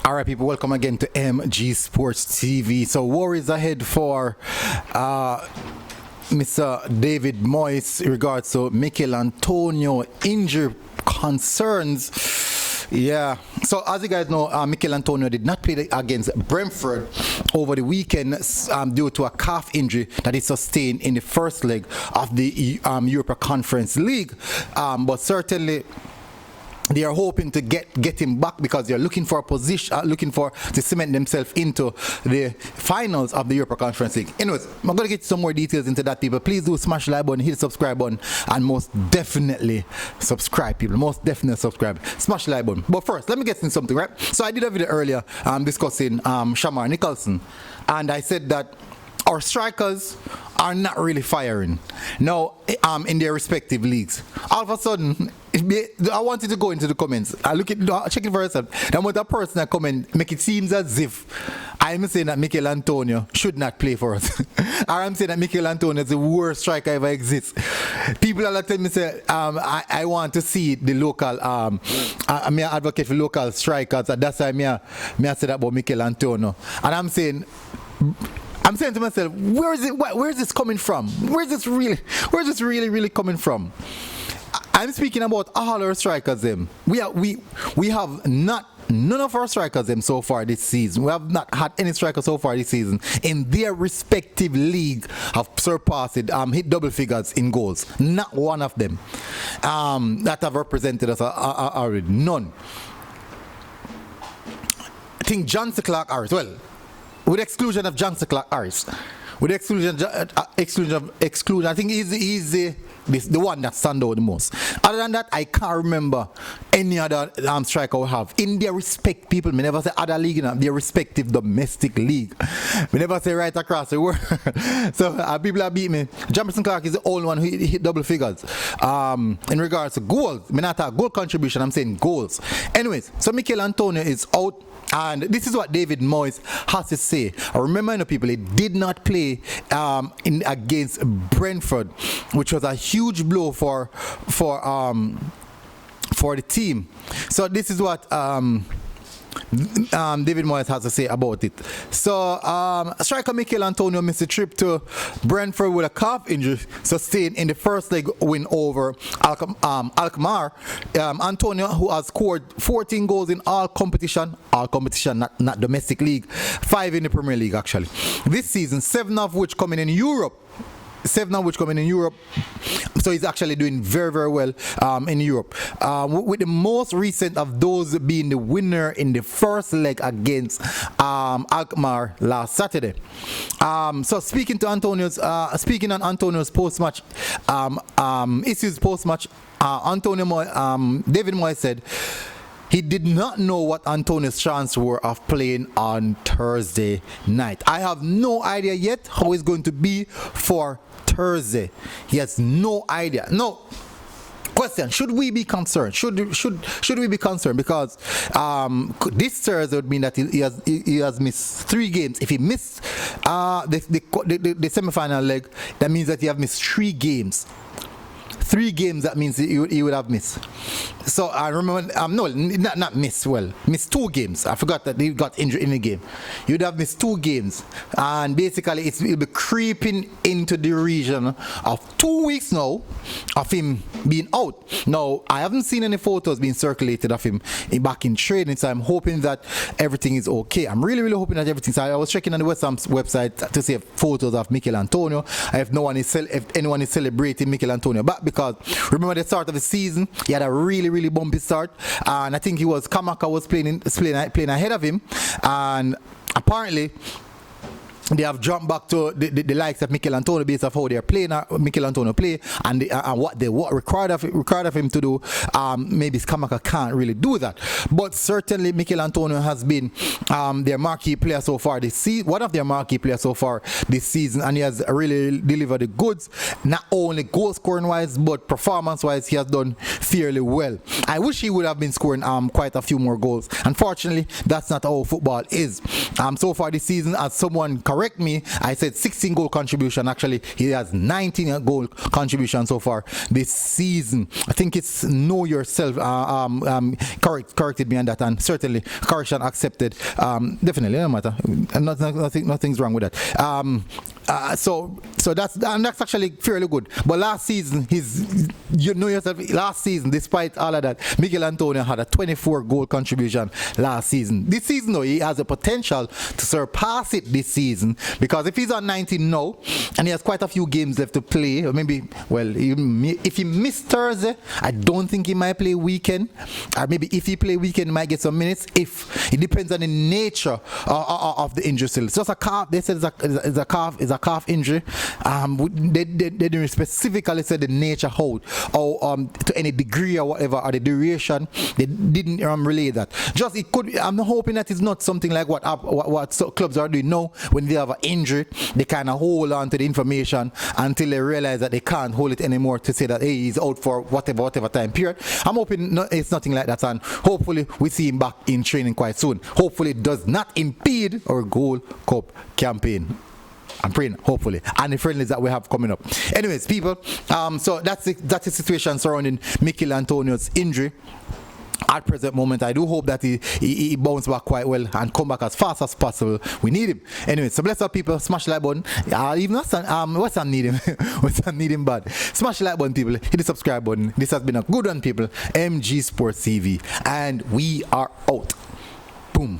All right, people, welcome again to MG Sports TV. So, worries ahead for Mr. David Moyes in regards to Michail Antonio injury concerns. Yeah, so as you guys know, Michail Antonio did not play against Brentford over the weekend due to a calf injury that he sustained in the first leg of the Europa Conference League. But certainly, they are hoping to get him back because they're looking for a position, looking for to cement themselves into the finals of the Europa Conference League. Anyways, I'm going to get some more details into that, people. Please do smash the like button, hit the subscribe button, and most definitely subscribe, people. Most definitely subscribe. Smash the like button. But first, let me get into something, right? So I did a video earlier discussing Shamar Nicholson, and I said that our strikers are not really firing now in their respective leagues. All of a sudden, I wanted to go into the comments. I check it for yourself. Then with that person that comment, make it seem as if I'm saying that Michail Antonio should not play for us, or I'm saying that Michail Antonio is the worst striker ever exists. People are telling me, say, I want to see the local. I'm an advocate for local strikers. That's why I said about Michail Antonio, and I'm saying to myself, where is this coming from? Where is this really coming from? I'm speaking about all our strikers them. We have none of our strikers them so far this season. We have not had any strikers so far this season in their respective league have surpassed hit double figures in goals. Not one of them that have represented us already. None. I think Johnson Clark Harris. Well, with exclusion of Johnson Clark Harris, with exclusion, I think he's the one that stands out the most. Other than that, I can't remember any other striker we have in their respect. People, me never say other league, in their respective domestic league. Me never say right across the world. So people have beat me. Johnson Clark is the only one who hit double figures. In regards to goals, me not talk goal contribution. I'm saying goals. Anyways, so Michail Antonio is out. And this is what David Moyes has to say. I remember, people, he did not play against Brentford, which was a huge blow for the team. So this is what David Moyes has to say about it. So striker Michail Antonio missed a trip to Brentford with a calf injury sustained in the first leg win over Alkmaar. Antonio, who has scored 14 goals in all competition, not domestic league, 5 in the Premier League actually this season, 7 of which coming in Europe. So he's actually doing very, very well in Europe. With the most recent of those being the winner in the first leg against Alkmaar last Saturday. So speaking on Antonio's post-match issues post-match, David Moyes said he did not know what Antonio's chances were of playing on Thursday night. I have no idea yet how it's going to be for Thursday. He has no idea. No. Question: should we be concerned? Should we be concerned? Because this Thursday would mean that he has missed 3 games. If he missed the semi-final leg, that means that he have missed 3 games. 3 games, that means he would have missed. So I remember, not missed. Well, missed 2 games. I forgot that he got injured in the game. He would have missed 2 games, and basically it'll be creeping into the region of 2 weeks now of him being out. Now I haven't seen any photos being circulated of him back in training, so I'm hoping that everything is okay. I'm really hoping that everything's. I was checking on the West Ham's website to see photos of Michail Antonio. If anyone is celebrating Michail Antonio back, because remember the start of the season, he had a really bumpy start, and I think Kamaka was playing ahead of him, and apparently they have jumped back to the likes of Michail Antonio based off how they're playing. Michail Antonio play and what required of him to do. Maybe Kamaka can't really do that, but certainly Michail Antonio has been their marquee player so far this season. One of their marquee players so far this season, and he has really delivered the goods. Not only goal scoring wise, but performance wise, he has done fairly well. I wish he would have been scoring quite a few more goals. Unfortunately, that's not how football is. So far this season, as someone correct me, I said 16 goal contribution. Actually, he has 19 goal contribution so far this season. I think it's know yourself. Corrected me on that, and certainly correction accepted. Definitely, no matter. Nothing's wrong with that. So that's actually fairly good. But last season, you know yourself. Last season, despite all of that, Michail Antonio had a 24 goal contribution last season. This season, though, he has the potential to surpass it this season, because if he's on 19 now and he has quite a few games left to play, or maybe, well, if he missed Thursday, I don't think he might play weekend. Or maybe if he play weekend, he might get some minutes. If it depends on the nature of the injury still. It's just a calf. They said it's a calf injury. They didn't specifically say the nature how or to any degree or whatever, or the duration. They didn't relay that. Just it could. I'm hoping that it's not something like what clubs are doing now when they have an injury. They kind of hold on to the information until they realize that they can't hold it anymore to say that, hey, he's out for whatever time period. I'm hoping it's nothing like that, and hopefully we see him back in training quite soon. Hopefully it does not impede our Gold Cup campaign. I'm praying, hopefully, and the friendlies that we have coming up. Anyways, people, so that's the situation surrounding Michail Antonio's injury. At present moment, I do hope that he bounce back quite well and come back as fast as possible. We need him. Anyway, so bless up, people. Smash the like button. Even what's I need him? What's I need him bad? Smash the like button, people. Hit the subscribe button. This has been a good one, people. MG Sports TV, and we are out. Boom.